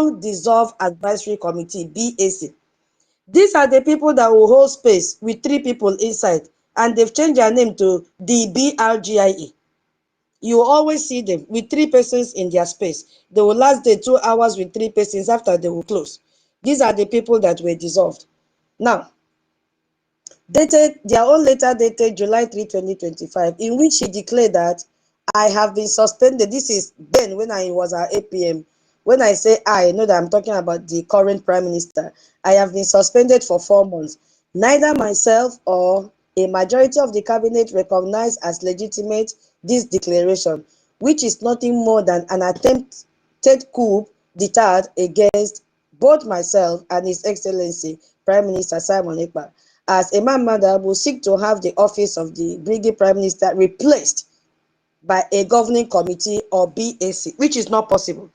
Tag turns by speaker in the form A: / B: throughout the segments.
A: long dissolved advisory committee, BAC. These are the people that will hold space with 3 people inside, and they've changed their name to the BRGIE. You will always see them with 3 persons in their space. They will last the 2 hours with 3 persons after they will close. These are the people that were dissolved. Now, dated, their own letter dated July 3, 2025, in which he declared that I have been suspended. This is then when I was at APM. When I say I know that I'm talking about the current Prime Minister. I have been suspended for 4 months. Neither myself or a majority of the cabinet recognize as legitimate this declaration, which is nothing more than an attempted coup d'etat against both myself and His Excellency Prime Minister Simon Ekpa, as Imam Mada will seek to have the office of the Brigadier Prime Minister replaced by a governing committee or BAC, which is not possible.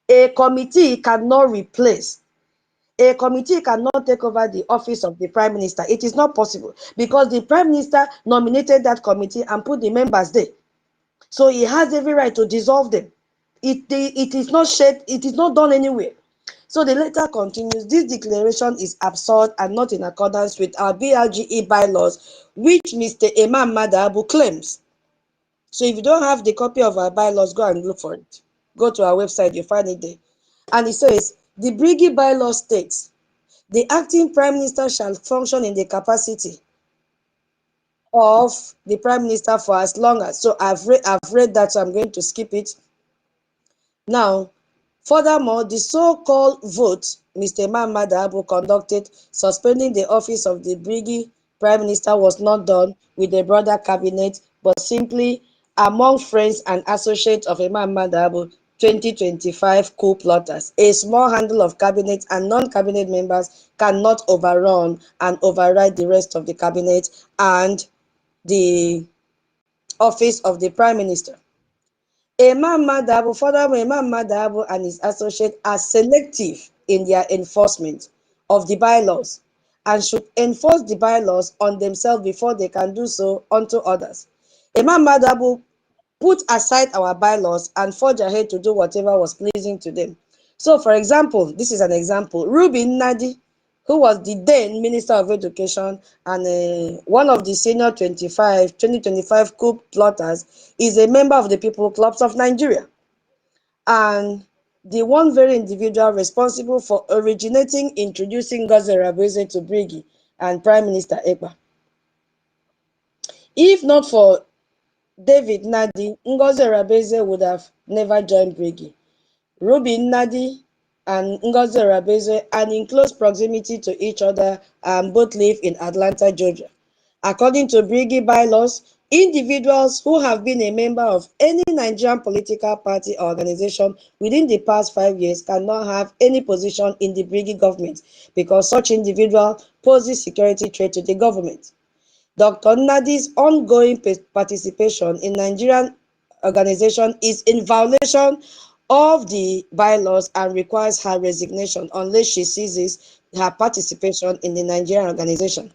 A: A committee cannot replace. A committee cannot take over the office of the Prime Minister. It is not possible because the Prime Minister nominated that committee and put the members there. So he has every right to dissolve them. It is not shared, it is not done anywhere. So the letter continues, this declaration is absurd and not in accordance with our BRGE bylaws, which Mr. Imam Madabu claims. So if you don't have the copy of our bylaws, go and look for it. Go to our website, you'll find it there. And it says, the BRGE bylaw states, the acting Prime Minister shall function in the capacity of the Prime Minister for as long as, so I've read that, so I'm going to skip it. Now, furthermore, the so-called vote Mr. Imam Madabu conducted suspending the office of the Brigadier Prime Minister was not done with the broader cabinet, but simply among friends and associates of Imam Madabu 2025 coup plotters. A small handful of cabinet and non-cabinet members cannot overrun and override the rest of the cabinet and the office of the Prime Minister. Imam Madabu, furthermore, Imam Madabu and his associates are selective in their enforcement of the bylaws and should enforce the bylaws on themselves before they can do so unto others. Imam Madabu put aside our bylaws and forge ahead to do whatever was pleasing to them. So, for example, this is an example. Ruby Nnadi, who was the then Minister of Education and one of the senior 2025 coup plotters, is a member of the People Clubs of Nigeria. And the one very individual responsible for originating, introducing Ngozi Rabeze to Briggy and Prime Minister Ekpa. If not for David Nnadi, Ngozi Rabeze would have never joined Briggy. Ruby Nnadi and Ngozi Rabeze are in close proximity to each other and both live in Atlanta, Georgia. According to Briggy bylaws, individuals who have been a member of any Nigerian political party or organization within the past 5 years cannot have any position in the Briggy government because such individual poses security threat to the government. Dr. Nnadi's ongoing participation in Nigerian organization is in violation of the bylaws and requires her resignation unless she ceases her participation in the Nigerian organization.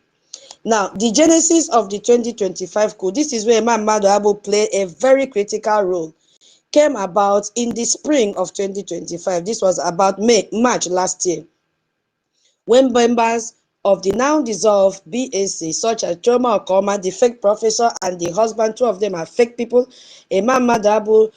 A: Now, the genesis of the 2025 coup, this is where Imam Madabu played a very critical role, came about in the spring of 2025. This was about March last year, when members of the now dissolved BAC, such as Choma Okoma, the fake professor, and the husband, 2 of them are fake people, Imam Madabu,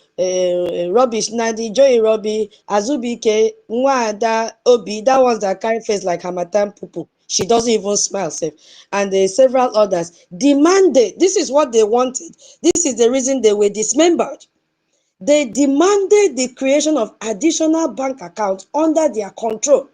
A: Robbie Nnadi, Joey Robbie, Azubike, Nwada Obi, that ones that carry face like Hamatan Pupu. She doesn't even smile safe. And several others demanded, this is what they wanted. This is the reason they were dismembered. They demanded the creation of additional bank accounts under their control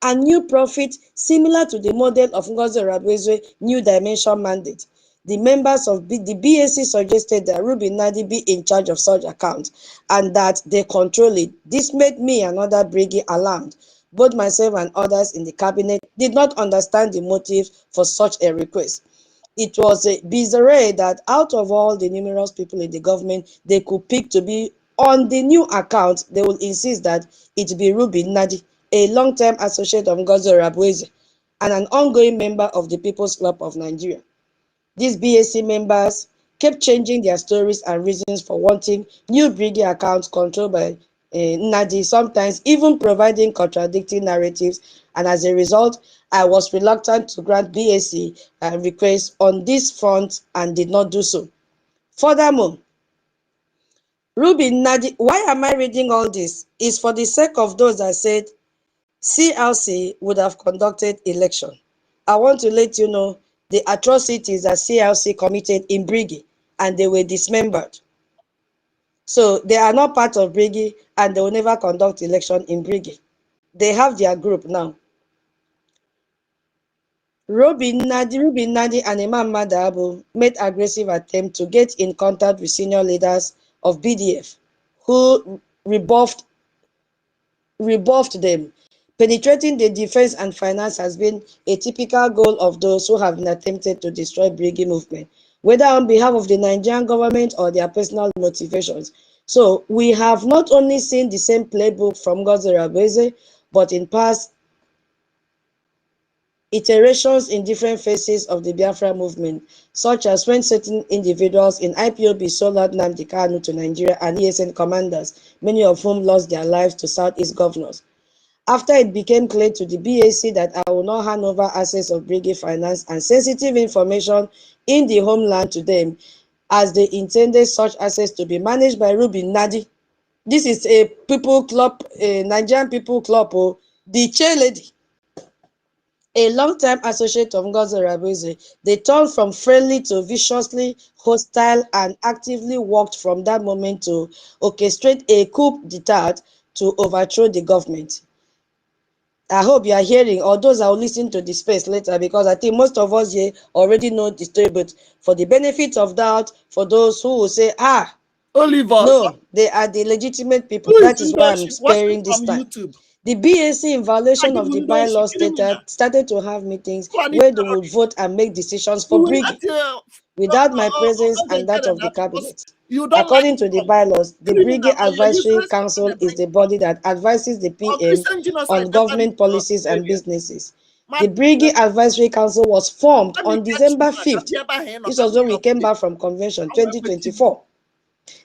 A: and new profit similar to the model of Ngozi Rabeze New Dimension mandate. The members of the BAC suggested that Ruby Nnadi be in charge of such accounts and that they control it. This made me and other Briggy alarmed. Both myself and others in the cabinet did not understand the motives for such a request. It was bizarre that out of all the numerous people in the government they could pick to be on the new account, they will insist that it be Ruby Nnadi, a long-term associate of Ngozi Rabeze and an ongoing member of the People's Club of Nigeria. These BAC members kept changing their stories and reasons for wanting new Briggy accounts controlled by Nnadi, sometimes even providing contradicting narratives, and as a result, I was reluctant to grant BAC requests on this front and did not do so. Furthermore, Ruby Nnadi, why am I reading all this? Is for the sake of those that said CLC would have conducted election. I want to let you know the atrocities that CLC committed in Brigi, and they were dismembered. So they are not part of Brigi, and they will never conduct election in Brigi. They have their group now. Ruby Nnadi and Imam Madabo made aggressive attempt to get in contact with senior leaders of BDF, who rebuffed them. Penetrating the defense and finance has been a typical goal of those who have been attempted to destroy Brigi movement, whether on behalf of the Nigerian government or their personal motivations. So we have not only seen the same playbook from God's Rabeze, but in past iterations in different phases of the Biafra movement, such as when certain individuals in IPOB sold out NNAMDI KANU to Nigeria and ESN commanders, many of whom lost their lives to Southeast governors. After it became clear to the BAC that I will not hand over access of Brigi finance and sensitive information in the homeland to them, as they intended such access to be managed by Ruby Nnadi. This is a people club, a Nigerian people club, the chair lady, a long-time associate of Ngozi Rabeze. They turned from friendly to viciously hostile and actively worked from that moment to orchestrate a coup d'etat to overthrow the government. I hope you are hearing, or those that will listen to the space later, because I think most of us here already know the story, but for the benefit of doubt, for those who will say,
B: Oliver,
A: no, they are the legitimate people. That is why I'm sparing this time.
B: YouTube.
A: The BAC, in violation of the bylaws, started to have meetings where they would vote and make decisions for Brigi without my presence and that of the cabinet. According to the bylaws, the Brigi Advisory Council is the body that advises the PM on government policies and businesses. The Brigi Advisory Council was formed on December 5th. This was when we came back from convention 2024.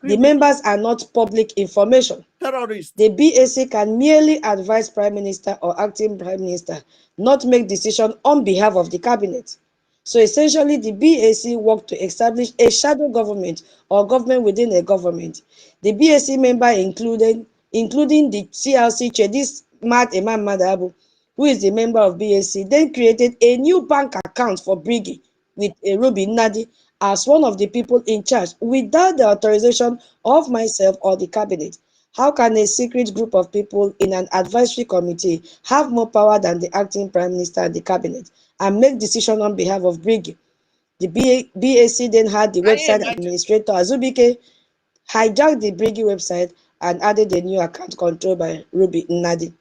A: The members are not public information. The BAC can merely advise Prime Minister or acting Prime Minister, not make decisions on behalf of the cabinet. So essentially, the BAC worked to establish a shadow government or government within a government. The BAC member including the CLC chair, this Mad Imam Madabu, who is a member of BAC, then created a new bank account for Brigi with Ruby Nnadi as one of the people in charge without the authorization of myself or the cabinet. How can a secret group of people in an advisory committee have more power than the acting prime minister and the cabinet and make decisions on behalf of Brigi? The BAC then had the website administrator Azubike hijack the Brigi website and added a new account controlled by Ruby Nnadi.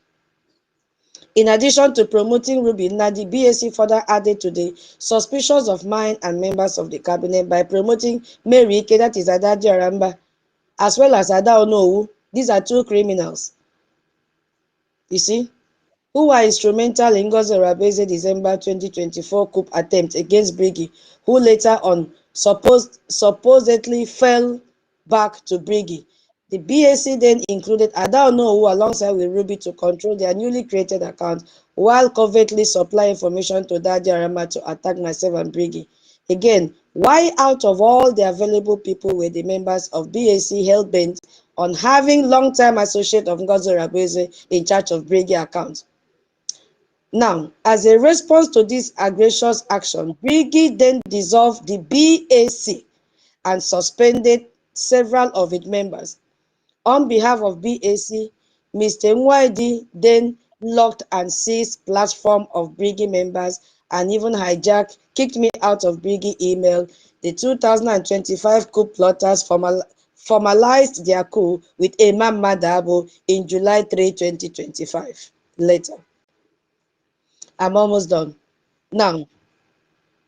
A: In addition to promoting Ruby Nnadi, BAC further added to the suspicions of mine and members of the cabinet by promoting Mary Ike, that is Adaji Aramba, as well as Ada Onowu. These are two criminals, you see, who were instrumental in Ngozi Rabeze's December 2024 coup attempt against Brigi, who later on supposedly fell back to Brigi. The BAC then included Ada Onowu alongside with Ruby to control their newly created account while covertly supply information to Daji Arama to attack myself and Brigi. Again, why out of all the available people were the members of BAC hell-bent on having long-time associate of Ngozi Rabeze in charge of Brigi accounts? Now, as a response to this egregious action, Brigi then dissolved the BAC and suspended several of its members. On behalf of BAC, Mr. Nwaidi then locked and seized platform of Brigi members and even kicked me out of Brigi email. The 2025 coup plotters formalized their coup with Imam Madabo in July 3, 2025. Later. I'm almost done. Now,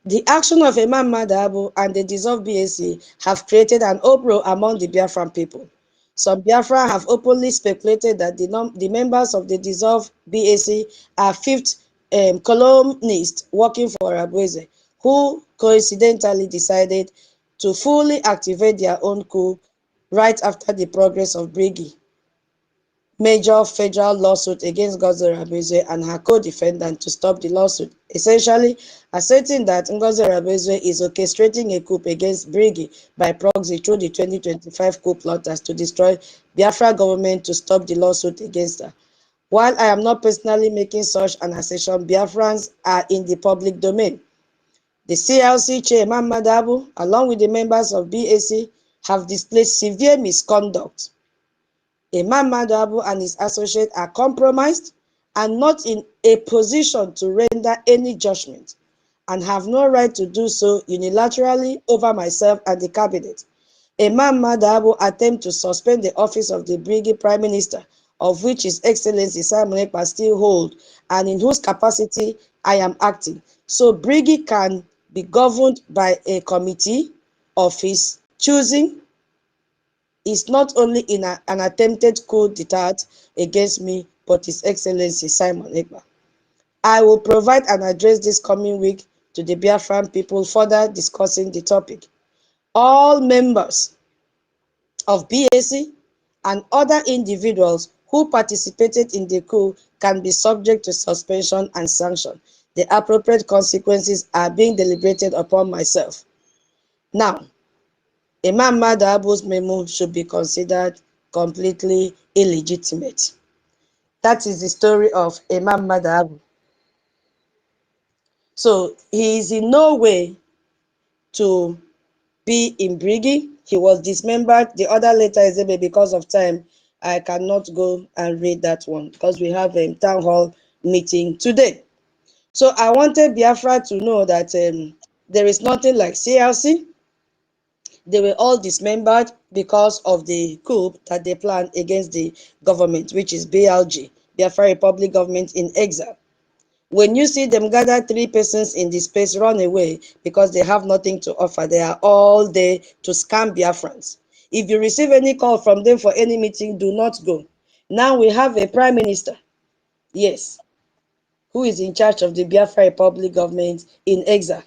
A: the action of Imam Madabo and the dissolved BAC have created an uproar among the Biafran people. Some Biafra have openly speculated that the members of the dissolved BAC are fifth columnists working for Rabweze, who coincidentally decided to fully activate their own coup right after the progress of Brigi. major federal lawsuit against Ngozi Rabezwe and her co-defendant to stop the lawsuit, essentially asserting that Ngozi Rabezwe is orchestrating a coup against Brigi by proxy through the 2025 coup plotters to destroy Biafra government to stop the lawsuit against her. While I am not personally making such an assertion, Biafrans are in the public domain. The CLC chairman Madabu, along with the members of BAC, have displayed severe misconduct. Imam Madabu and his associates are compromised and not in a position to render any judgment, and have no right to do so unilaterally over myself and the cabinet. Imam Madabu attempt to suspend the office of the Brigadier Prime Minister, of which His Excellency Simon Ekpa still hold, and in whose capacity I am acting. So Brigadier can be governed by a committee of his choosing, is not only in an attempted coup d'etat against me, but His Excellency Simon Ekpa. I will provide an address this coming week to the Biafran people further discussing the topic. All members of BAC and other individuals who participated in the coup can be subject to suspension and sanction. The appropriate consequences are being deliberated upon myself. Now, Imam Madabu's memo should be considered completely illegitimate. That is the story of Imam Madabu. So he is in no way to be in Brigi. He was dismembered. The other letter is maybe because of time, I cannot go and read that one because we have a town hall meeting today. So I wanted Biafra to know that there is nothing like CLC. They were all dismembered because of the coup that they planned against the government, which is BLG, Biafra Republic Government in Exile. When you see them gather 3 persons in the space, run away because they have nothing to offer. They are all there to scam Biafrans. If you receive any call from them for any meeting, do not go. Now we have a prime minister, yes, who is in charge of the Biafra Republic government in exile.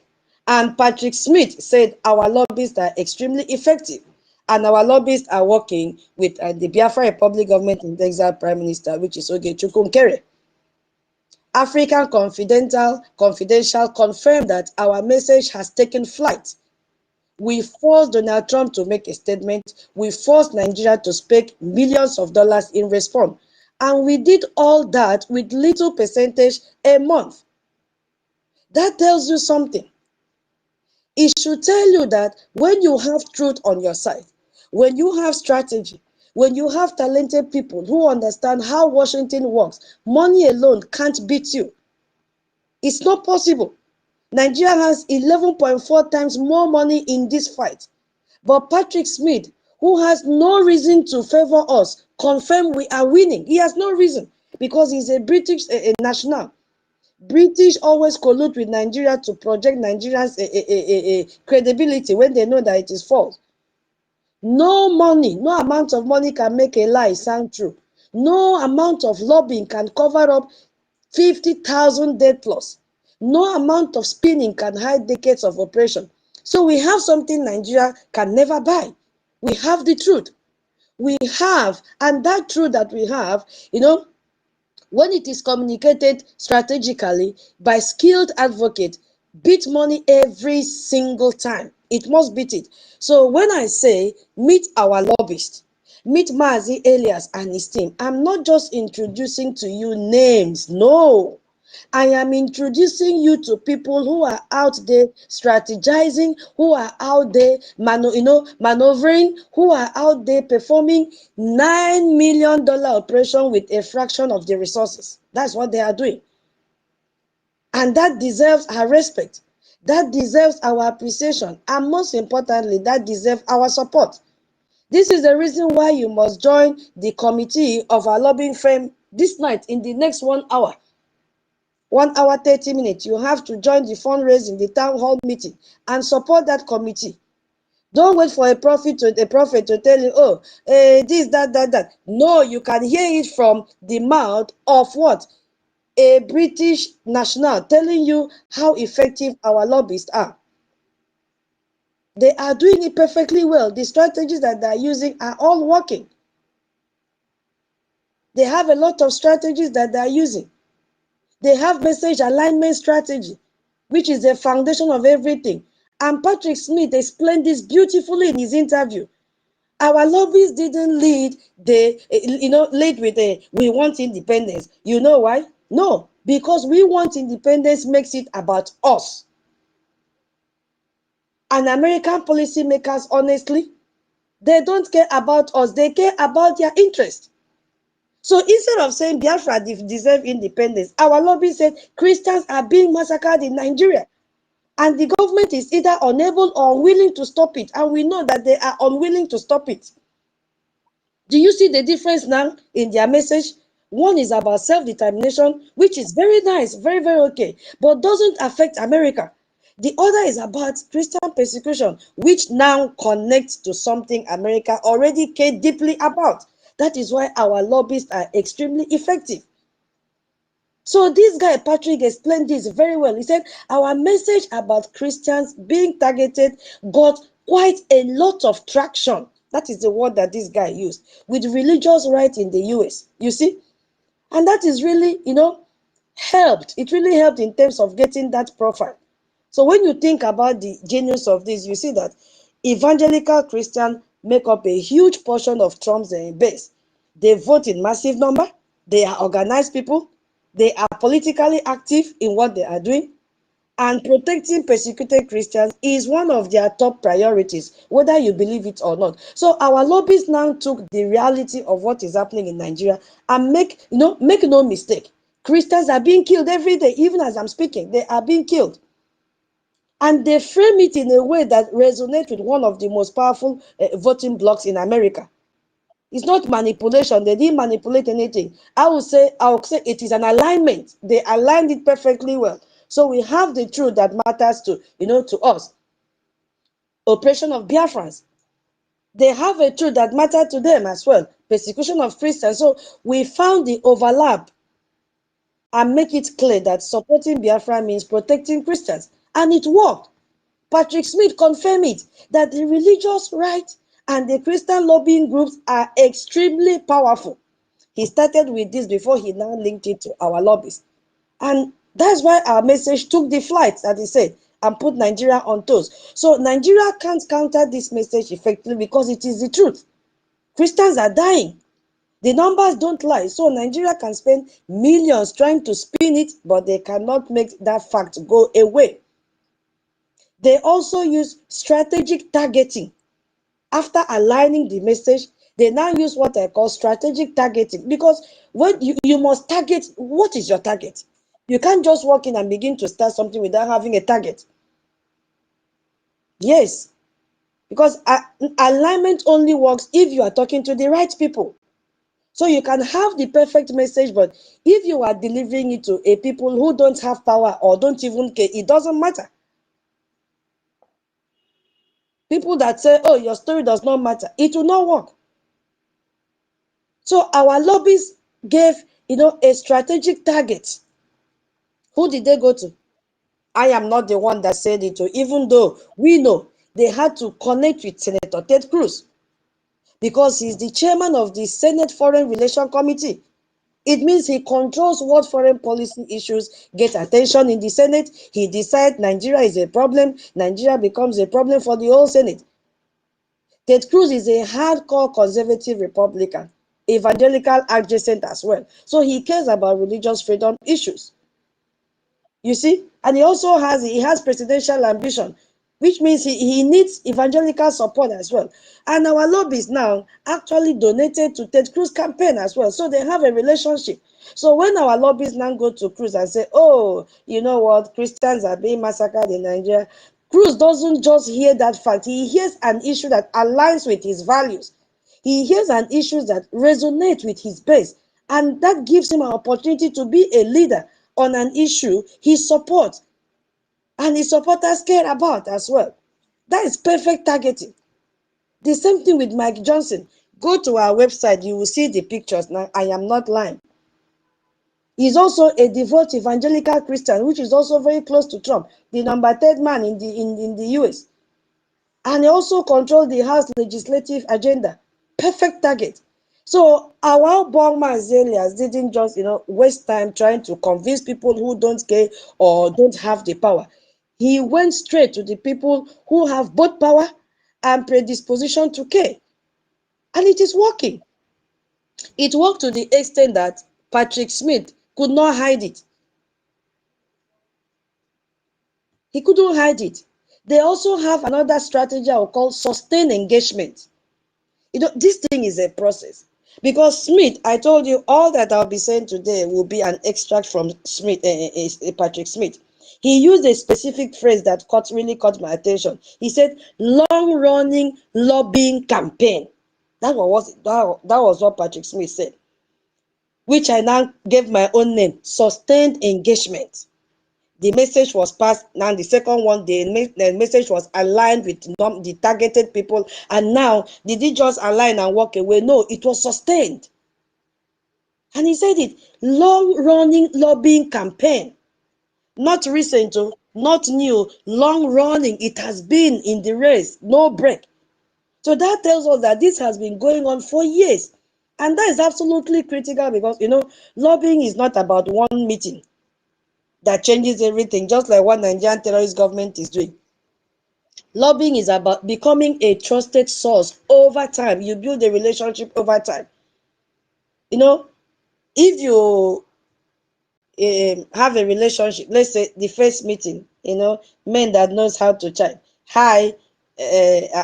A: And Patrick Smith said our lobbyists are extremely effective. And our lobbyists are working with the Biafra Republic government in exile prime minister, which is Oge Nkere. African Confidential confirmed that our message has taken flight. We forced Donald Trump to make a statement. We forced Nigeria to spend millions of dollars in response. And we did all that with little percentage a month. That tells you something. It should tell you that when you have truth on your side, when you have strategy, when you have talented people who understand how Washington works, money alone can't beat you. It's not possible. Nigeria has 11.4 times more money in this fight. But Patrick Smith, who has no reason to favor us, confirmed we are winning. He has no reason because he's a British national. British always collude with Nigeria to project Nigerians credibility when they know that it is false. No money, no amount of money can make a lie sound true. No amount of lobbying can cover up 50,000 dead plus. No amount of spinning can hide decades of oppression. So we have something Nigeria can never buy. We have the truth. We have, and that truth that we have, when it is communicated strategically by skilled advocate, beat money every single time. It must beat it. So when I say meet our lobbyist, meet Mazi Elias and his team, I'm not just introducing to you names. No. I am introducing you to people who are out there strategizing, who are out there maneuvering, who are out there performing $9 million operation with a fraction of the resources. That's what they are doing. And that deserves our respect. That deserves our appreciation. And most importantly, that deserves our support. This is the reason why you must join the committee of our lobbying firm this night in the next 1 hour. 1 hour, 30 minutes. You have to join the fundraising, the town hall meeting, and support that committee. Don't wait for a prophet to tell you, oh, this, that. No, you can hear it from the mouth of what? A British national telling you how effective our lobbyists are. They are doing it perfectly well. The strategies that they are using are all working. They have a lot of strategies that they are using. They have message alignment strategy, which is the foundation of everything. And Patrick Smith explained this beautifully in his interview. Our lobbyists didn't lead lead with a we want independence. You know why? No, because we want independence makes it about us. And American policymakers, honestly, they don't care about us. They care about their interest. So instead of saying Biafra deserve independence, our lobby said Christians are being massacred in Nigeria. And the government is either unable or unwilling to stop it. And we know that they are unwilling to stop it. Do you see the difference now in their message? One is about self-determination, which is very nice, very, very okay, but doesn't affect America. The other is about Christian persecution, which now connects to something America already cared deeply about. That is why our lobbyists are extremely effective. So this guy, Patrick, explained this very well. He said, our message about Christians being targeted got quite a lot of traction. That is the word that this guy used, with religious right in the US. You see? And that is really, helped. It really helped in terms of getting that profile. So when you think about the genius of this, you see that evangelical Christians make up a huge portion of Trump's base. They vote in massive number. They are organized people. They are politically active in what they are doing. And protecting persecuted Christians is one of their top priorities, whether you believe it or not. So our lobbyists now took the reality of what is happening in Nigeria and make no mistake. Christians are being killed every day, even as I'm speaking. They are being killed. And they frame it in a way that resonates with one of the most powerful voting blocs in America. It's not manipulation. They didn't manipulate anything. I would say it is an alignment. They aligned it perfectly well. So we have the truth that matters to us. Oppression of Biafrans. They have a truth that matters to them as well. Persecution of Christians. So we found the overlap and make it clear that supporting Biafra means protecting Christians. And it worked. Patrick Smith confirmed it, that the religious right and the Christian lobbying groups are extremely powerful. He started with this before he now linked it to our lobbies. And that's why our message took the flight, that he said, and put Nigeria on toes. So Nigeria can't counter this message effectively because it is the truth. Christians are dying. The numbers don't lie. So Nigeria can spend millions trying to spin it, but they cannot make that fact go away. They also use strategic targeting. After aligning the message, they now use what I call strategic targeting, because when you must target, what is your target? You can't just walk in and begin to start something without having a target. Yes, because alignment only works if you are talking to the right people. So you can have the perfect message, but if you are delivering it to a people who don't have power or don't even care, it doesn't matter. People that say, oh, your story does not matter, it will not work. So our lobbies gave, a strategic target. Who did they go to? I am not the one that said it, even though we know they had to connect with Senator Ted Cruz because he's the chairman of the Senate Foreign Relations Committee. It means he controls what foreign policy issues get attention in the Senate. He decides Nigeria is a problem. Nigeria becomes a problem for the whole Senate. Ted Cruz is a hardcore conservative Republican, evangelical adjacent as well. So he cares about religious freedom issues. You see? And he also has presidential ambition, which means he needs evangelical support as well. And our lobbies now actually donated to Ted Cruz campaign as well. So they have a relationship. So when our lobbies now go to Cruz and say, oh, you know what, Christians are being massacred in Nigeria, Cruz doesn't just hear that fact. He hears an issue that aligns with his values. He hears an issue that resonates with his base. And that gives him an opportunity to be a leader on an issue he supports and his supporters care about as well. That is perfect targeting. The same thing with Mike Johnson. Go to our website, you will see the pictures. Now, I am not lying. He's also a devout evangelical Christian, which is also very close to Trump, the number 3rd man in the US. And he also controls the House legislative agenda. Perfect target. So our Bongma Azalias didn't just, waste time trying to convince people who don't care or don't have the power. He went straight to the people who have both power and predisposition to care. And it is working. It worked to the extent that Patrick Smith could not hide it. He couldn't hide it. They also have another strategy I will call sustained engagement. This thing is a process. Because Smith, I told you, all that I'll be saying today will be an extract from Smith, Patrick Smith. He used a specific phrase that really caught my attention. He said, long-running lobbying campaign. That was what Patrick Smith said, which I now gave my own name, sustained engagement. The message was passed. Now the second one, the message was aligned with the targeted people. And now, did it just align and walk away? No, it was sustained. And he said it, long-running lobbying campaign. Not recent, not new, long-running. It has been in the race, no break. So that tells us that this has been going on for years. And that is absolutely critical because, lobbying is not about one meeting that changes everything, just like what Nigerian terrorist government is doing. Lobbying is about becoming a trusted source over time. You build a relationship over time. If you have a relationship, let's say the first meeting, men that knows how to chat. Hi,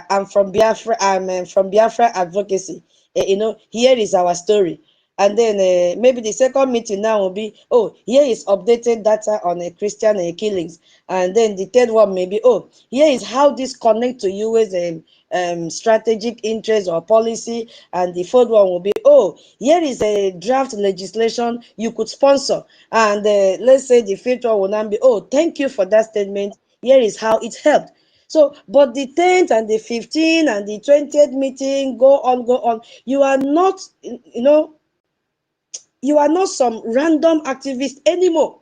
A: I'm from Biafra. I'm from Biafra Advocacy. Here is our story. And then maybe the second meeting now will be, oh, here is updated data on Christian killings. And then the third one may be, oh, here is how this connect to US strategic interest or policy. And the fourth one will be, oh, here is a draft legislation you could sponsor. And let's say the fifth one will now be, oh, thank you for that statement. Here is how it helped. So, but the 10th and the 15th and the 20th meeting, go on. You are not, you are not some random activist anymore.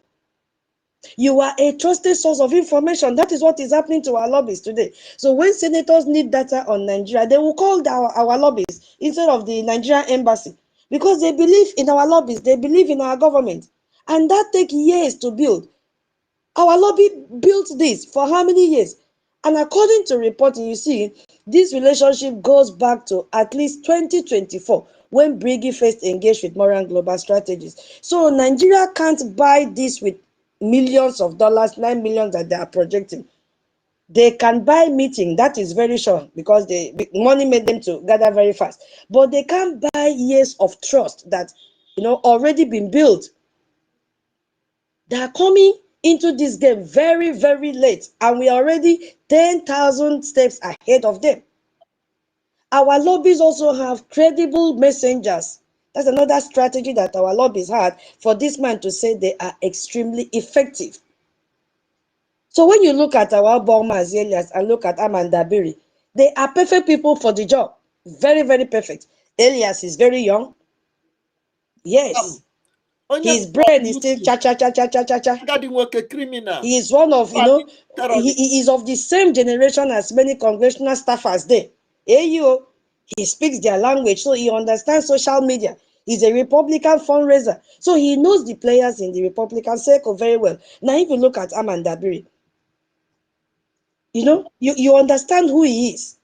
A: You are a trusted source of information. That is what is happening to our lobbies today. So when senators need data on Nigeria, they will call our lobbies instead of the Nigerian embassy because they believe in our lobbies. They believe in our government. And that takes years to build. Our lobby built this for how many years? And according to reporting, you see, this relationship goes back to at least 2024 when Briggy first engaged with Moran Global Strategies. So Nigeria can't buy this with millions of dollars, 9 million that they are projecting. They can buy meeting, that is very sure, because money made them to gather very fast. But they can't buy years of trust that already been built. They are coming into this game very, very late, and we are already 10,000 steps ahead of them. Our lobbies also have credible messengers. That's another strategy that our lobbies had for this man to say they are extremely effective. So when you look at our Bongma Elias and look at Amanda Biri, they are perfect people for the job. Very, very perfect. Elias is very young. Yes. His brain is still cha. He is one of, he is of the same generation as many congressional staffers there. He speaks their language, so he understands social media. He's a Republican fundraiser, so he knows the players in the Republican circle very well. Now, if you look at Amanda Biri, you understand who he is.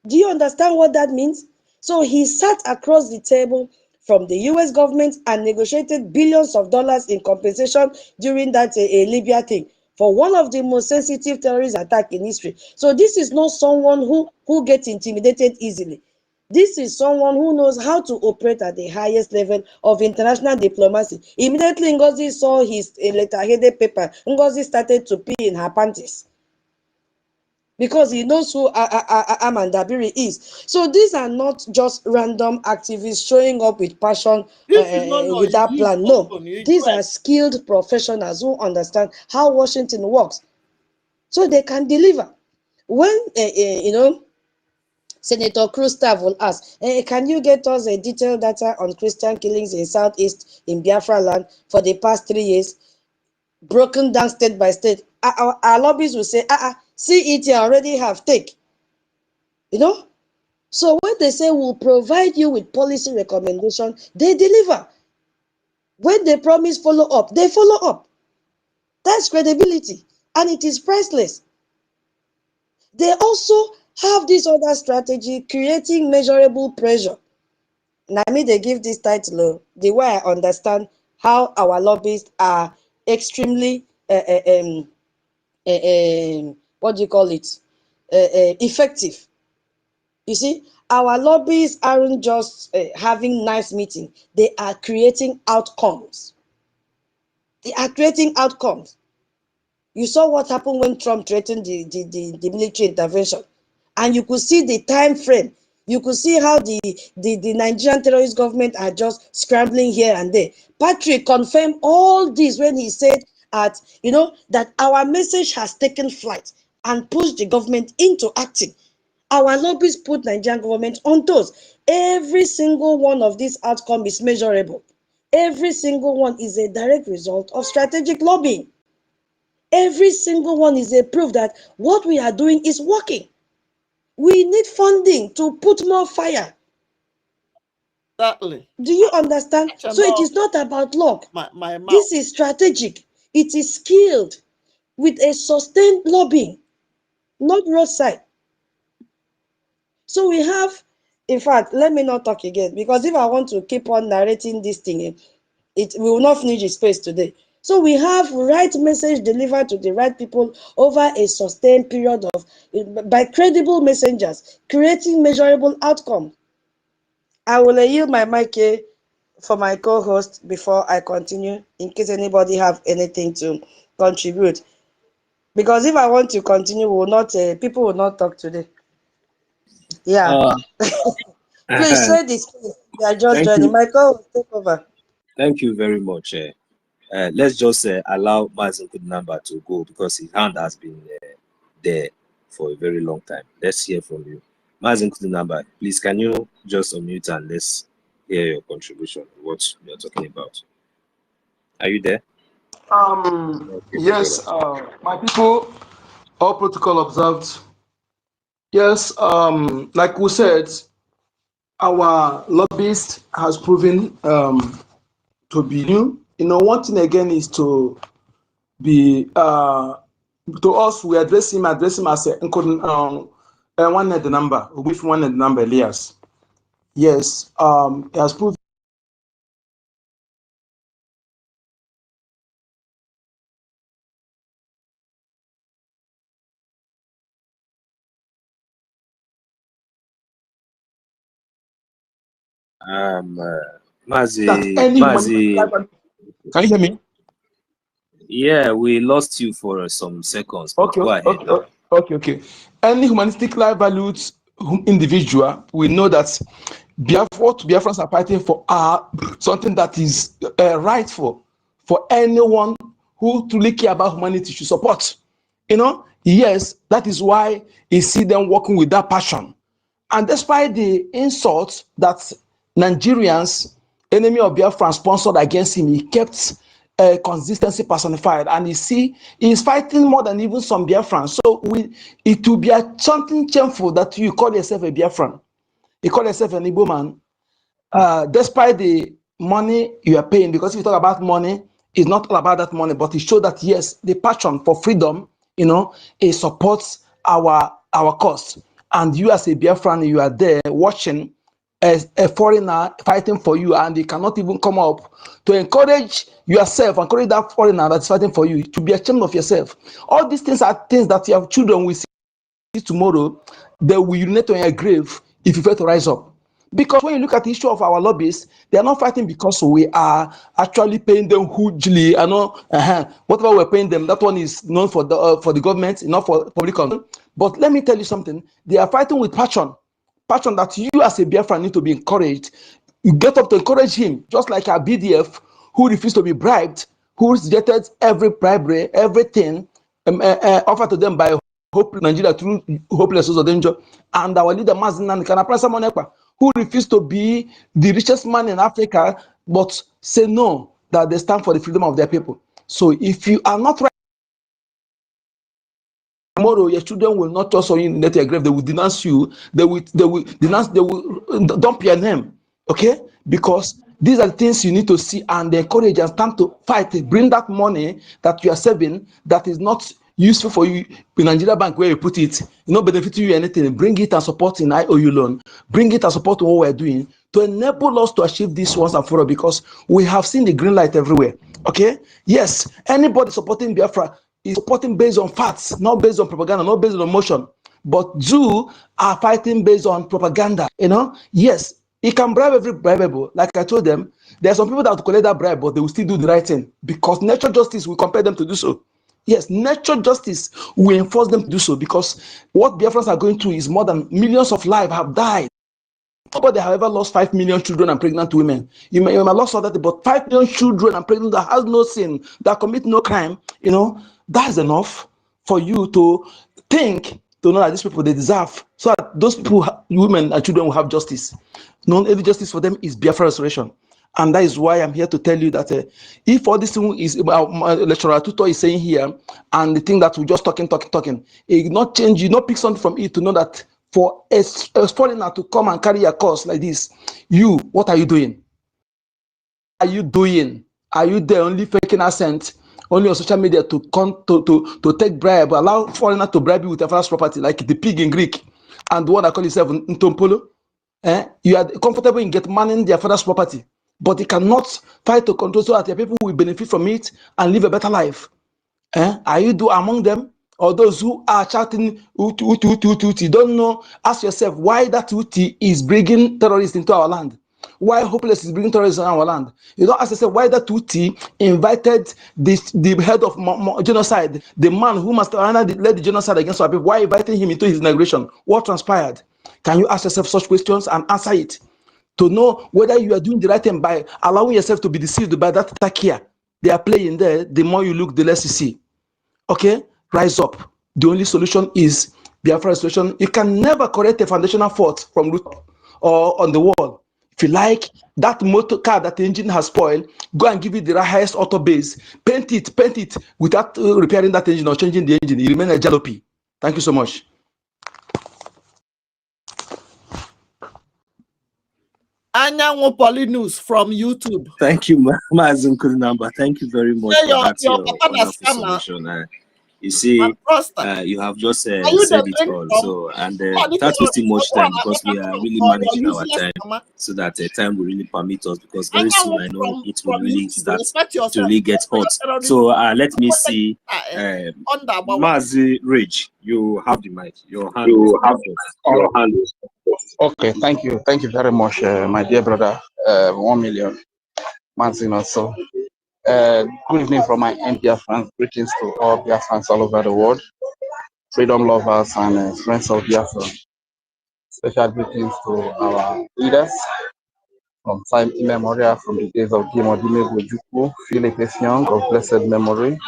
A: Do you understand what that means? So he sat across the table from the US government and negotiated billions of dollars in compensation during that Libya thing for one of the most sensitive terrorist attacks in history. So this is not someone who gets intimidated easily. This is someone who knows how to operate at the highest level of international diplomacy. Immediately Ngozi saw his letterheaded paper, Ngozi started to pee in her panties, because he knows who Amanda Biri is. So these are not just random activists showing up with passion without plan. No, these are skilled professionals who understand how Washington works, so they can deliver. When Senator Cruz staff will ask, can you get us a detailed data on Christian killings in Southeast in Biafra land for the past 3 years, broken down state by state? Our lobbies will say, see it, you already have take. So when they say we'll provide you with policy recommendation, they deliver. When they promise follow up, they follow up. That's credibility, and it is priceless. They also have this other strategy, creating measurable pressure. Now, me, they give this title, the way I understand how our lobbyists are extremely, what do you call it, effective. You see, our lobbyists aren't just having nice meetings, they are creating outcomes. They are creating outcomes. You saw what happened when Trump threatened the military intervention. And you could see the time frame. You could see how the Nigerian terrorist government are just scrambling here and there. Patrick confirmed all this when he said that our message has taken flight and pushed the government into acting. Our lobbies put Nigerian government on toes. Every single one of these outcomes is measurable. Every single one is a direct result of strategic lobbying. Every single one is a proof that what we are doing is working. We need funding to put more fire.
B: Exactly.
A: Do you understand? So it is not about luck. This is strategic. It is skilled with a sustained lobbying, not roadside. So we have, in fact, let me not talk again, because if I want to keep on narrating this thing, we will not finish the space today. So we have right message delivered to the right people over a sustained period by credible messengers, creating measurable outcomes. I will yield my mic for my co-host before I continue, in case anybody have anything to contribute. Because if I want to continue, people will not talk today. Yeah. Please share this. We are just joining. My co-host, take over.
C: Thank you very much. Let's just allow Mazen Kudinamba to go, because his hand has been there for a very long time. Let's hear from you. Mazen Kudinamba, please, can you just unmute and let's hear your contribution, what you're talking about. Are you there?
D: Okay, yes, my people, all protocol observed. Yes, like we said, our lobbyist has proven to be new. One thing again is to be to us, we address him as a one the number, with one the number, Elias. Yes, he has proven.
C: Mazi,
D: Can you hear me?
C: Yeah, we lost you for some seconds.
D: Okay,
C: go ahead.
D: Okay. Any humanistic life values individual, we know that what Biafrans are fighting for are something that is rightful for anyone who truly care about humanity to support. Yes, that is why you see them working with that passion. And despite the insults that Nigerians, enemy of Biafra, sponsored against him, he kept consistency personified. And you see, he's fighting more than even some Biafrans. So it will be something shameful that you call yourself a Biafran. You call yourself an Igbo man, despite the money you are paying. Because if you talk about money, it's not all about that money, but it shows that, yes, the passion for freedom, it supports our cause. And you as a Biafran, you are there watching a foreigner fighting for you, and they cannot even come up to encourage yourself, encourage that foreigner that's fighting for you, to be ashamed of yourself. All these things are things that your children will see tomorrow. They will urinate on your grave if you fail to rise up. Because when you look at the issue of our lobbyists, they are not fighting because we are actually paying them hugely. I know whatever we're paying them, that one is known for the government, not for public consumption. But let me tell you something: they are fighting with passion that you as a Biafran need to be encouraged. You get up to encourage him, just like our BDF, who refused to be bribed, who rejected every bribery, everything offered to them by Nigeria through hopeless source of danger, and our leader Mazinan Kanaprasa Monekpa, who refused to be the richest man in Africa, but say no, that they stand for the freedom of their people. So if you are not right Tomorrow, your children will not toss on you in your grave. They will denounce you. They will denounce. They will dump your name. Okay, because these are the things you need to see and encourage and stand to fight. Bring that money that you are saving that is not useful for you in Nigeria Bank where you put it, not benefiting you anything. Bring it and support in IOU loan. Bring it and support what we're doing to enable us to achieve this once and for all, because we have seen the green light everywhere. Okay, yes, anybody supporting Biafra is supporting based on facts, not based on propaganda, not based on emotion. But you are fighting based on propaganda. Yes, he can bribe every bribeable. Like I told them, there are some people that will collect that bribe, but they will still do the right thing because natural justice will compel them to do so. Yes, natural justice will enforce them to do so, because what Biafrans are going through is more than millions of lives have died. Nobody have ever lost 5 million children and pregnant women. You may lost all that, but 5 million children and pregnant that has no sin, that commit no crime, that is enough for you to think, to know that these people, they deserve, so that those people, women and children, will have justice. Every justice for them is Biafra restoration. And that is why I'm here to tell you that if all this thing is my lecturer tutor is saying here, and the thing that we just talking, it not change, you not pick something from it to know that for a foreigner to come and carry a course like this, what are you doing? Are you doing? Are you there only faking accent, only on social media to come to take bribe, allow foreigner to bribe you with a false property, like the pig in Greek, and the one that call himself Ntompolo? You are comfortable in get manning their father's property, but they cannot fight to control so that their people will benefit from it and live a better life. Are you among them? Or those who are chatting Uti, don't know, ask yourself why that Uti is bringing terrorists into our land. Why Hopeless is bringing terrorists in our land. You don't ask yourself why that Uti invited the head of genocide, the man who must have led the genocide against our people. Why inviting him into his inauguration? What transpired? Can you ask yourself such questions and answer it? To know whether you are doing the right thing by allowing yourself to be deceived by that takia they are playing there. The more you look, the less you see. Okay, rise up. The only solution is Biafra restoration. You can never correct a foundational fault from root or on the wall. If you like that motor car that the engine has spoiled, go and give it the highest auto base. Paint it without repairing that engine or changing the engine. You remain a jalopy. Thank you so much.
B: Anyanwu Poly News from YouTube.
C: Thank you, Mazen Kurunamba. Thank you very much for that your wonderful submission. You see, you have just said it all. So, and without wasting much time, because we are really managing our time, so that time will really permit us, because very soon I know it will really start to really get hot. So let me see, Mazi Rage, you have the mic. Your hand is
E: Okay, thank you very much, my dear brother. 1 million, Mazin. So, good evening from my NPR fans. Greetings to all Biafra fans all over the world, freedom lovers and friends of Biafra. Special greetings to our leaders from time immemorial, from the days of Gimodime Bojuku, Philip Young of blessed memory,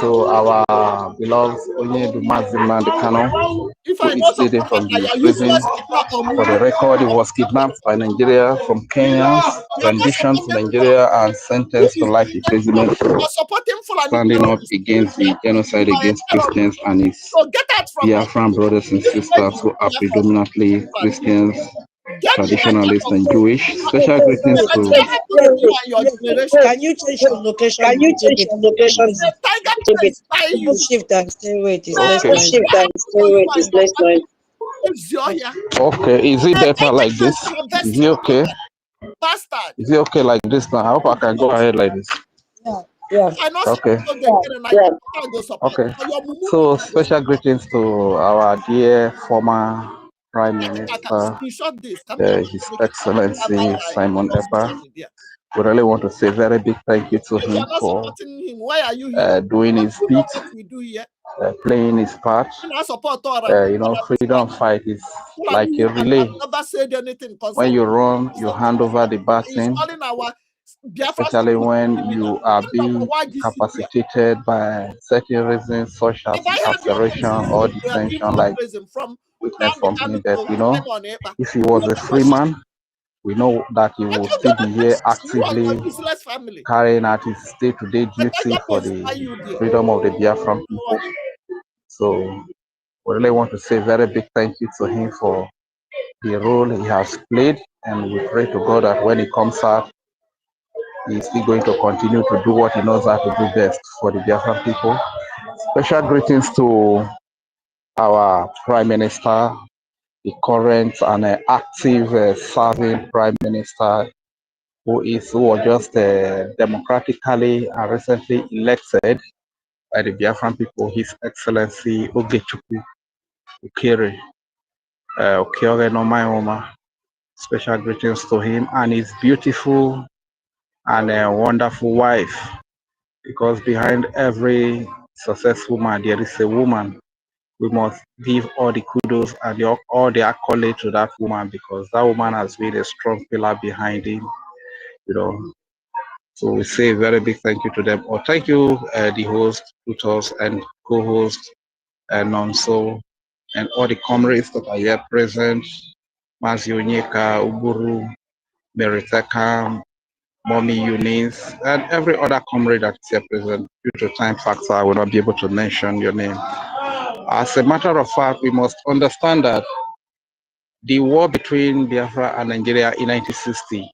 E: to our beloved Onyedu Mazima the KANU, who is still from the prison. For the record, he was kidnapped by Nigeria from Kenya, rendition to Nigeria, and sentenced to life imprisonment for standing up against the genocide against Christians and his Biafran brothers and sisters who are predominantly Christians, traditionalists, and Jewish. Special greetings to.
A: Can you change your location? Can you change your location? Shift and stay where it is.
E: Okay. Shift and stay where it is. Less noise. Okay, is it better like this? Is it okay? Is it okay like this now? I hope I can go ahead like this.
A: Yeah.
E: Okay. Okay. So special greetings to our dear former Prime Minister, His Excellency Simon Ekpa. We really want to say a very big thank you to him for doing his bit, playing his part. Freedom fight is like a relay. When you run, you hand over the baton, especially when you are being capacitated by certain reasons such as incarceration or detention, like witness from him. That if he was a free man, we know that he will still be here actively carrying out his day-to-day duty for the freedom of the Biafran people. So we really want to say a very big thank you to him for the role he has played, and we pray to God that when he comes out, he's still going to continue to do what he knows how to do best for the Biafran people. Special greetings to our Prime Minister, the current and active serving Prime Minister, who was just democratically and recently elected by the Biafran people, His Excellency Oge Nkere. Special greetings to him and his beautiful and wonderful wife, because behind every successful man there is a woman. We must give all the kudos and all the accolade to that woman, because that woman has been a strong pillar behind him, you know. So we say a very big thank you to them. Or thank you, the host, tutors, and co-host, and also, and all the comrades that are here present, Mazionyeka, Uburu, Meriteka, Mommy Eunice, and every other comrade that's here present. Due to time factor, I will not be able to mention your name. As a matter of fact, we must understand that the war between Biafra and Nigeria in 1960,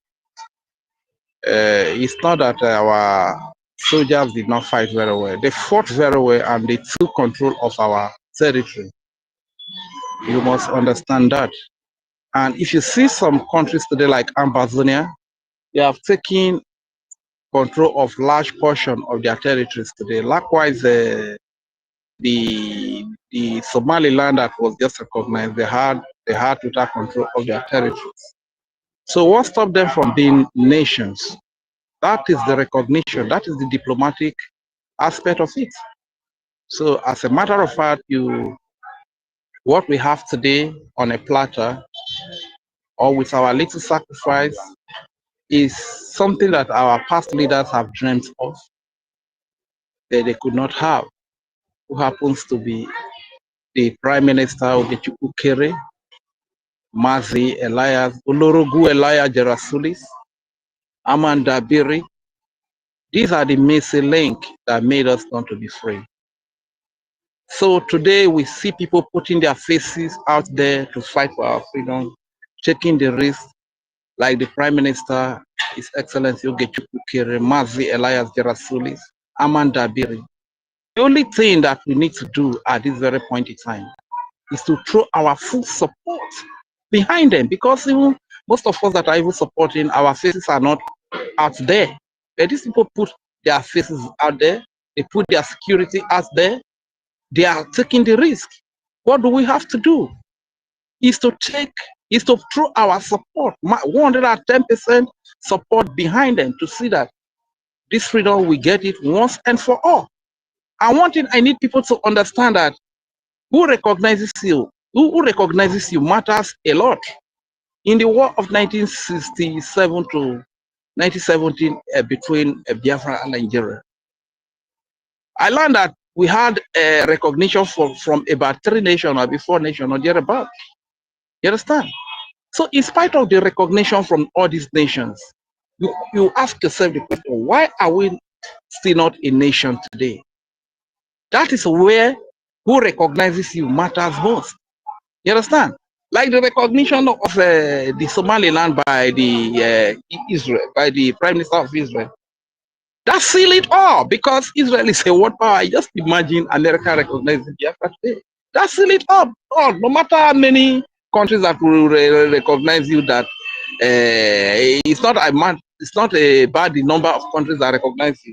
E: it's not that our soldiers did not fight very well. They fought very well and they took control of our territory. You must understand that. And if you see some countries today like Amazonia, they have taken control of large portion of their territories today. Likewise, the Somaliland that was just recognized, they had total control of their territories. So what stopped them from being nations? That is the recognition, that is the diplomatic aspect of it. So as a matter of fact, what we have today on a platter, or with our little sacrifice, is something that our past leaders have dreamt of, that they could not have, who happens to be the Prime Minister Oge Nkere, Mazi Elias, Olorogu Elias Gerasulis, Amanda Biri. These are the missing link that made us want to be free. So today we see people putting their faces out there to fight for our freedom, taking the risk, like the Prime Minister, His Excellency Oge Nkere, Mazi Elias Gerasulis, Amanda Biri. The only thing that we need to do at this very point in time is to throw our full support behind them, because even most of us that are even supporting, our faces are not out there. But these people put their faces out there, they put their security out there, they are taking the risk. What do we have to do? Is to throw our support, 110% support behind them, to see that this freedom, we get it once and for all. And one thing I need people to understand, that who recognizes you matters a lot. In the war of 1967 to 1917 between Biafra and Nigeria, I learned that we had a recognition from about 3 nations or before nations or thereabout. You understand? So in spite of the recognition from all these nations, you ask yourself the question, why are we still not a nation today? That is where who recognizes you matters most. You understand? Like the recognition of the Somaliland by the Israel, by the Prime Minister of Israel. That seal it all, because Israel is a world power. I just imagine America recognizing Biafra today. That seal it up. No matter how many countries that will recognize you, that it's not about the number of countries that recognize you,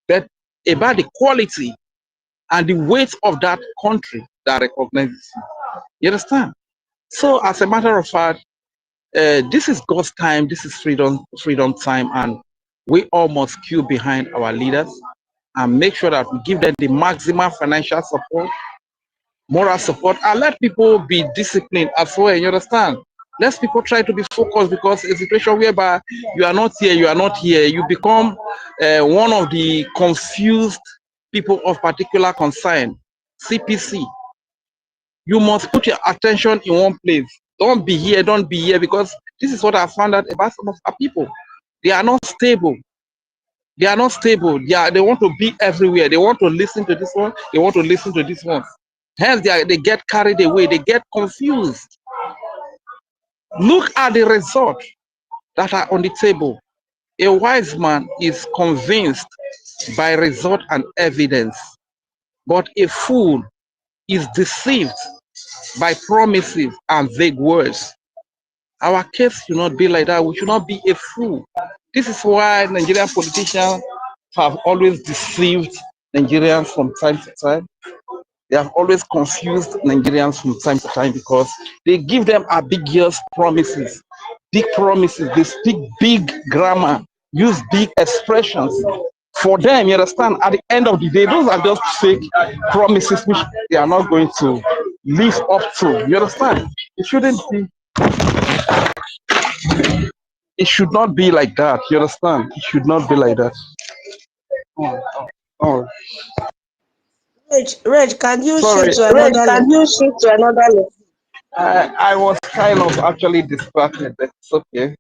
E: but about the quality and the weight of that country that recognizes you. You understand? So as a matter of fact, this is God's time, this is freedom time, and we all must queue behind our leaders and make sure that we give them the maximum financial support, moral support, and let people be disciplined as well. You understand? Let people try to be focused, because a situation whereby you are not here, you become one of the confused people of particular concern, CPC. You must put your attention in one place. Don't be here, because this is what I found out about some of our people. They are not stable. They want to be everywhere. They want to listen to this one. They want to listen to this one. Hence, they get carried away, they get confused. Look at the results that are on the table. A wise man is convinced by result and evidence, but a fool is deceived by promises and vague words. Our case should not be like that. We should not be a fool. This is why Nigerian politicians have always deceived Nigerians from time to time. They have always confused Nigerians from time to time because they give them ambiguous promises, big promises. They speak big grammar, use big expressions. For them, you understand, at the end of the day, those are just fake promises which they are not going to live up to. You understand? It shouldn't be. It should not be like that. You understand? It should not be like that. Oh.
A: Reg, can you
E: Sorry,
A: shift to
E: Reg,
A: another
E: can
A: level?
E: you shift to another level? I was kind of actually distracted, but it's okay.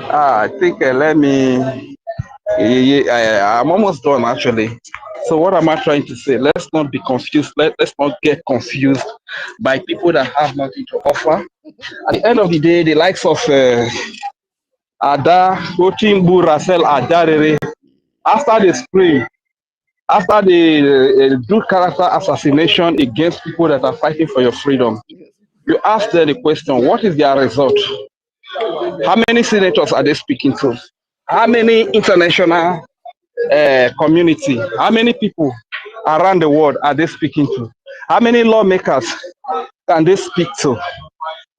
E: I think let me. I'm almost done actually. So what am I trying to say? Let's not be confused. Let's not get confused by people that have nothing to offer. At the end of the day, the likes of Ada, Otimbu, Rasel, Adarere, after the spring, after they do character assassination against people that are fighting for your freedom, you ask them the question, what is their result? How many senators are they speaking to? How many international community? How many people around the world are they speaking to? How many lawmakers can they speak to?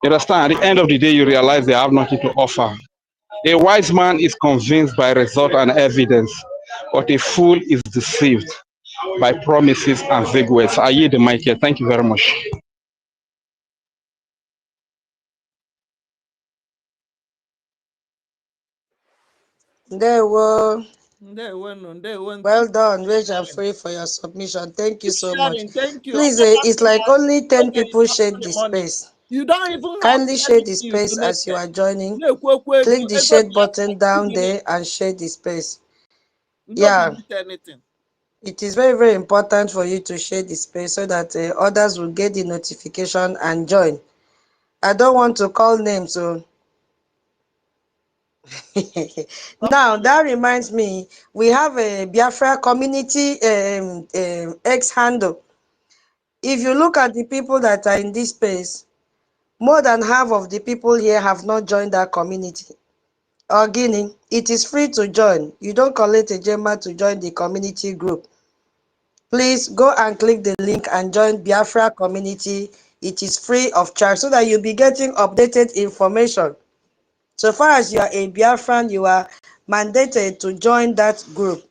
E: You understand? At the end of the day, you realize they have nothing to offer. A wise man is convinced by result and evidence, but a fool is deceived by promises and vague words. I yield the mic here. Thank you very much.
A: There were.
B: They won.
A: Well done, Reg and Free, for your submission. Thank you
B: Keep
A: so much.
B: sharing. Thank you.
A: Please, it's like only 10 people shared the
B: Money.
A: space.
B: You don't even have
A: Kindly share
B: any
A: the
B: news
A: space as you
B: related.
A: are joining.
B: No,
A: Click the share button down there and share the space. Yeah,
B: anything.
A: it is very, very important for you to share the space so that others will get the notification and join. I don't want to call names, so now that reminds me, we have a Biafra community X handle. If you look at the people that are in this space, more than half of the people here have not joined that community. Or Guinea, it is free to join. You don't collect a gemma to join the community group. Please go and click the link and join Biafra community. It is free of charge so that you'll be getting updated information. So far as you are a Biafran, you are mandated to join that group.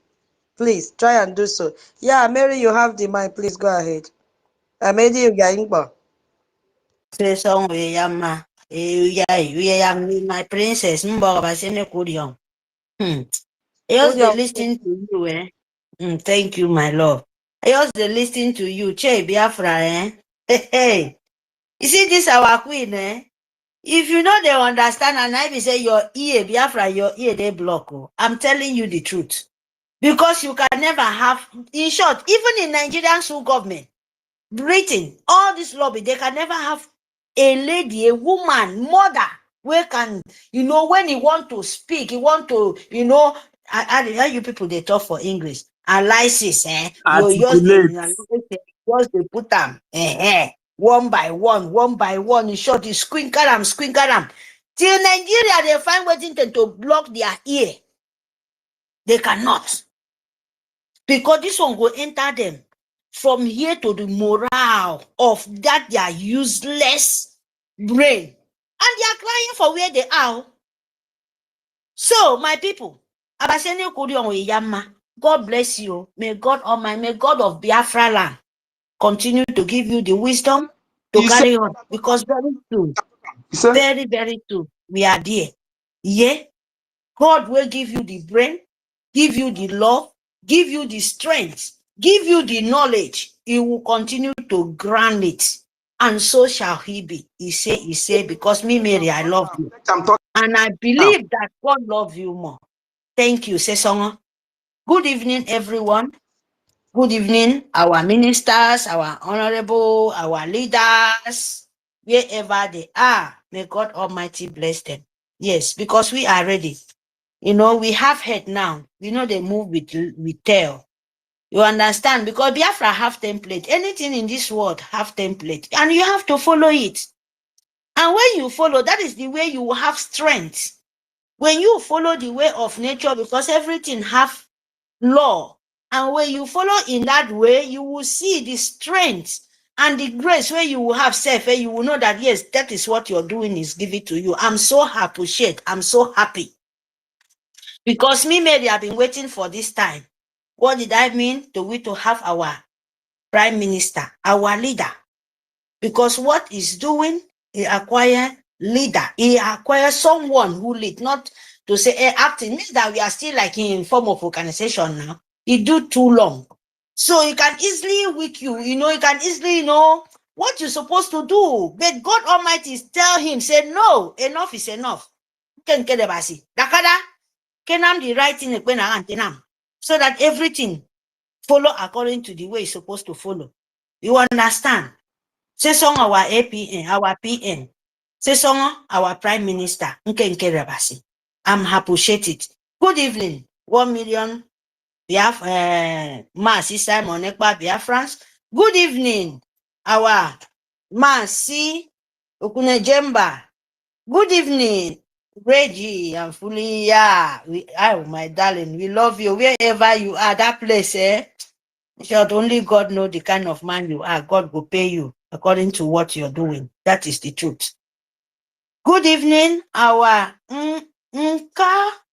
A: Please try and do so. Yeah, Mary, you have the mic. Please go ahead. Amedi Ugaingbo.
F: Say song we yama. My princess. Basene Kudion. I just listening to you, eh? Thank you, my love. I just listening to you. Che Biafra, eh? Hey. You see this our queen, eh? If you know they understand, and I be say your ear, Biafra, your ear they block. Oh. I'm telling you the truth. Because you can never have, in short, even in Nigerian school government, Britain, all this lobby, they can never have a lady, a woman, mother, where can, when he want to speak, he want to, how you people, they talk for English. Analysis, you just they put them, one by one, in short, you squinkle them. Till Nigeria, they find waiting to block their ear. They cannot. Because this one will enter them from here to the morale of that their useless brain. And they are crying for where they are. So, my people, God bless you. May God Almighty, may God of Biafra land continue to give you the wisdom to carry on. Because very soon, very, very soon, we are there. Yeah? God will give you the brain, give you the love, give you the strength, give you the knowledge. He will continue to grant it. And so shall he be. He say, because me, Mary, I love you. And I believe that God loves you more. Thank you, Sesonga. Good evening, everyone. Good evening, our ministers, our honorable, our leaders, wherever they are. May God Almighty bless them. Yes, because we are ready. You know, we have head now. We know they move with tail. You understand? Because Biafra have template. Anything in this world have template. And you have to follow it. And when you follow, that is the way you will have strength. When you follow the way of nature, because everything have law. And when you follow in that way, you will see the strength and the grace where you will have self, where you will know that, yes, that is what you're doing is given to you. I'm so appreciate. I'm so happy. Because me, Mary, I've been waiting for this time. What did I mean? To have our prime minister, our leader. Because what he's doing, he acquire leader. He acquire someone who lead, not to say acting. Means that we are still like in form of organization now. He do too long. So he can easily weak you, you know, he can easily, you know, what you're supposed to do. But God Almighty tell him, say, no, enough is enough. Dakada, kenam the right thing, so that everything follow according to the way it's supposed to follow. You understand? Say song our APN, our PN. Say song our Prime Minister, Nkere. I'm appreciated. Good evening. 1 million Massy Simon Ekpa Biafrans. Good evening. Our Massy Okunejemba. Good evening. Reggie and Fully, yeah. Oh, my darling, we love you. Wherever you are, that place, should only God know the kind of man you are. God will pay you according to what you're doing. That is the truth. Good evening, our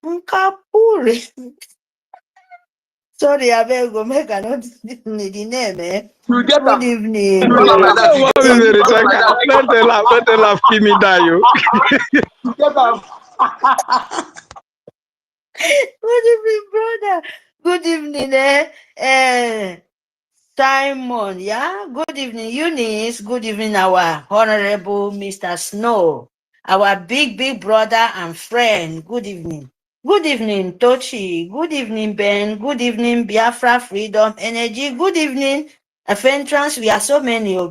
F: Nkapuri. Sorry, I beg go make I not need the name, eh?
D: You get
F: Good
D: them.
F: evening.
D: You get them.
E: Let the laugh, give me that, you.
D: You get them.
F: Good evening, brother. Good evening, Simon, yeah. Good evening, Eunice. Good evening, our Honorable Mr. Snow, our big brother and friend. Good evening. Good evening, Tochi. Good evening, Ben. Good evening, Biafra Freedom Energy. Good evening, Afentrans. We are so many of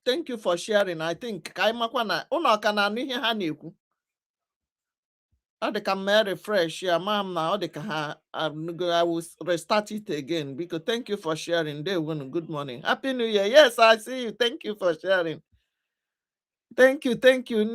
B: Thank you for sharing. I think Kaimakwana Unakana Nihi Haniku. I may refresh. Yeah, ma'am. Now I will restart it again because thank you for sharing. Day one. Good morning. Happy New Year. Yes, I see you. Thank you for sharing. Thank you. Thank you.